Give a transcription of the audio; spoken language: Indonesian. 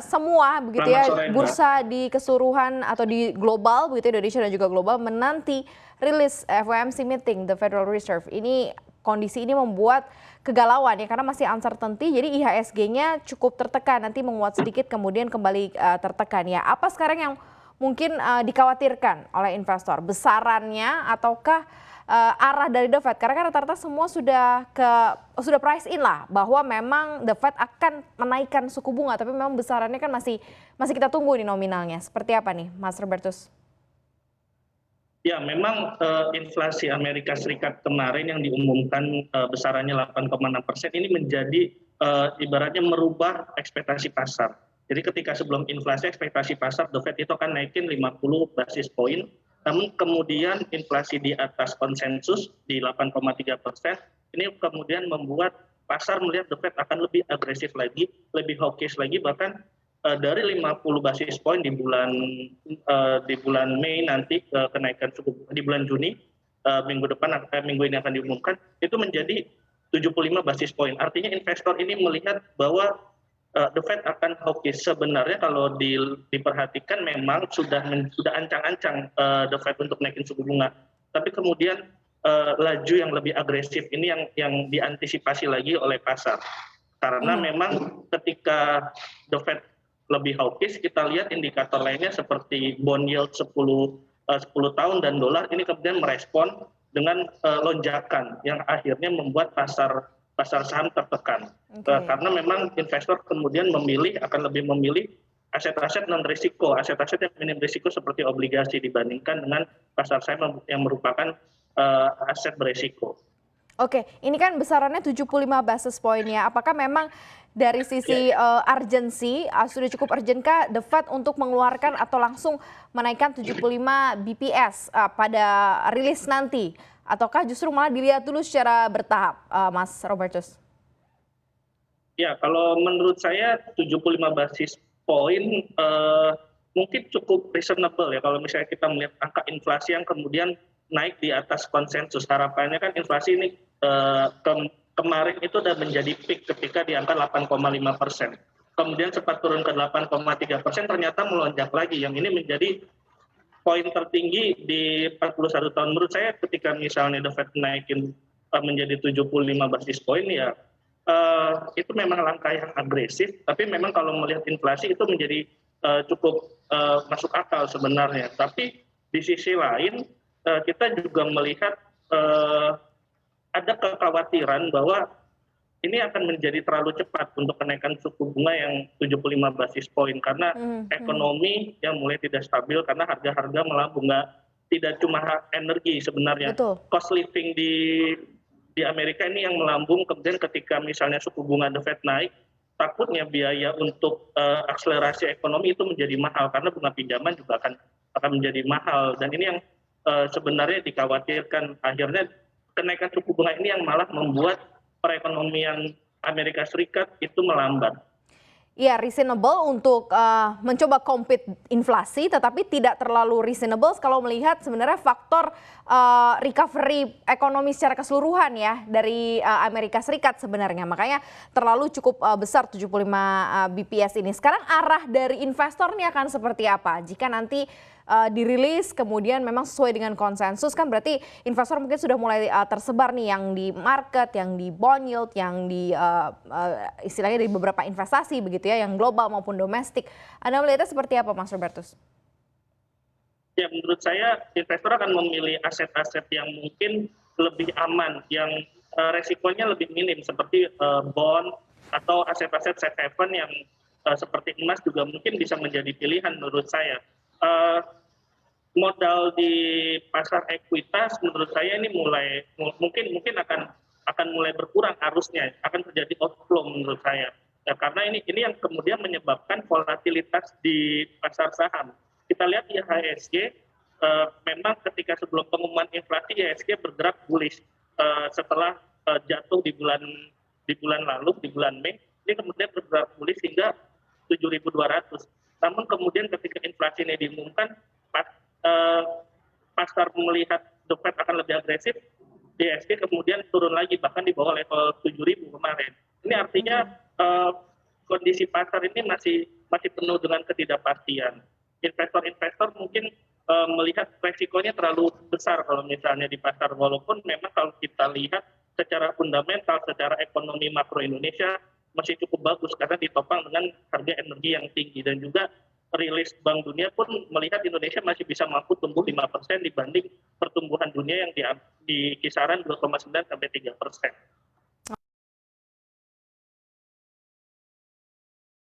semua begitu Selamat ya, sore, Mbak. bursa di keseluruhan atau di global begitu Indonesia dan juga global menanti rilis FOMC meeting the Federal Reserve. Ini kondisi ini membuat kegalauan ya karena masih uncertainty, jadi IHSG-nya cukup tertekan, nanti menguat sedikit kemudian kembali tertekan ya. Apa sekarang yang mungkin dikhawatirkan oleh investor? Besarannya ataukah arah dari The Fed? Karena kan rata-rata semua sudah price in lah bahwa memang The Fed akan menaikkan suku bunga, tapi memang besarannya kan masih kita tunggu nih nominalnya. Seperti apa nih, Mas Robertus? Ya, memang inflasi Amerika Serikat kemarin yang diumumkan besarannya 8,6% ini menjadi ibaratnya merubah ekspektasi pasar. Jadi ketika sebelum inflasi ekspektasi pasar The Fed itu akan naikin 50 basis poin, namun kemudian inflasi di atas konsensus di 8,3%, ini kemudian membuat pasar melihat The Fed akan lebih agresif lagi, lebih hawkish lagi, bahkan dari 50 basis poin di bulan Mei nanti kenaikan suku di bulan Juni minggu ini akan diumumkan itu menjadi 75 basis poin. Artinya investor ini melihat bahwa The Fed akan hawkish. Sebenarnya kalau diperhatikan memang sudah ancang-ancang The Fed untuk naikin suku bunga. Tapi kemudian laju yang lebih agresif ini yang diantisipasi lagi oleh pasar. Karena memang ketika The Fed lebih hawkish, kita lihat indikator lainnya seperti bond yield 10 tahun dan dolar ini kemudian merespon dengan lonjakan yang akhirnya membuat pasar saham tertekan. Karena memang investor kemudian akan lebih memilih aset-aset non risiko, aset-aset yang minim risiko seperti obligasi dibandingkan dengan pasar saham yang merupakan aset beresiko. Oke, ini kan besarannya 75 basis point ya. Apakah memang dari sisi urgency sudah cukup urgentkah The Fed untuk mengeluarkan atau langsung menaikkan 75 BPS pada rilis nanti? Ataukah justru malah dilihat dulu secara bertahap, Mas Robertus? Ya, kalau menurut saya 75 basis poin mungkin cukup reasonable ya kalau misalnya kita melihat angka inflasi yang kemudian naik di atas konsensus. Harapannya kan inflasi ini kemarin itu sudah menjadi peak ketika di angka 8,5%. Kemudian sempat turun ke 8,3%, ternyata melonjak lagi. Yang ini menjadi poin tertinggi di 41 tahun. Menurut saya ketika misalnya The Fed naikin menjadi 75 basis poin ya itu memang langkah yang agresif, tapi memang kalau melihat inflasi itu menjadi cukup masuk akal sebenarnya. Tapi di sisi lain kita juga melihat ada kekhawatiran bahwa ini akan menjadi terlalu cepat untuk kenaikan suku bunga yang 75 basis poin karena ekonomi yang mulai tidak stabil karena harga-harga melambung. Tidak cuma energi sebenarnya. Betul. Cost living di Amerika ini yang melambung, kemudian ketika misalnya suku bunga The Fed naik, takutnya biaya untuk akselerasi ekonomi itu menjadi mahal karena bunga pinjaman juga akan menjadi mahal, dan ini yang sebenarnya dikhawatirkan akhirnya kenaikan suku bunga ini yang malah membuat perekonomian Amerika Serikat itu melambat. Ya, reasonable untuk mencoba compete inflasi, tetapi tidak terlalu reasonable kalau melihat sebenarnya faktor recovery ekonomi secara keseluruhan ya dari Amerika Serikat sebenarnya. Makanya terlalu cukup besar 75 BPS ini. Sekarang arah dari investor ini akan seperti apa? Jika nanti dirilis kemudian memang sesuai dengan konsensus, kan berarti investor mungkin sudah mulai tersebar nih yang di market, yang di bond yield, yang di istilahnya di beberapa investasi begitu ya, yang global maupun domestik. Anda melihatnya seperti apa, Mas Robertus? Ya, menurut saya investor akan memilih aset-aset yang mungkin lebih aman, yang resikonya lebih minim seperti bond atau aset-aset safe haven yang seperti emas juga mungkin bisa menjadi pilihan menurut saya. Modal di pasar ekuitas menurut saya ini mungkin akan mulai berkurang arusnya, akan terjadi outflow menurut saya. Ya, karena ini yang kemudian menyebabkan volatilitas di pasar saham. Kita lihat IHSG memang ketika sebelum pengumuman inflasi IHSG bergerak bullish setelah jatuh di bulan lalu di bulan Mei, ini kemudian bergerak bullish hingga 7.200. Namun kemudian ketika inflasi ini diumumkan, pasar melihat The Fed akan lebih agresif, IHSG kemudian turun lagi bahkan di bawah level 7.000 kemarin. Ini artinya kondisi pasar ini masih penuh dengan ketidakpastian. Investor-investor mungkin melihat resikonya terlalu besar kalau misalnya di pasar, walaupun memang kalau kita lihat secara fundamental, secara ekonomi makro Indonesia masih cukup bagus karena ditopang dengan harga energi yang tinggi, dan juga rilis Bank Dunia pun melihat Indonesia masih bisa mampu tumbuh 5% dibanding pertumbuhan dunia yang di kisaran 2,9 sampai 3%.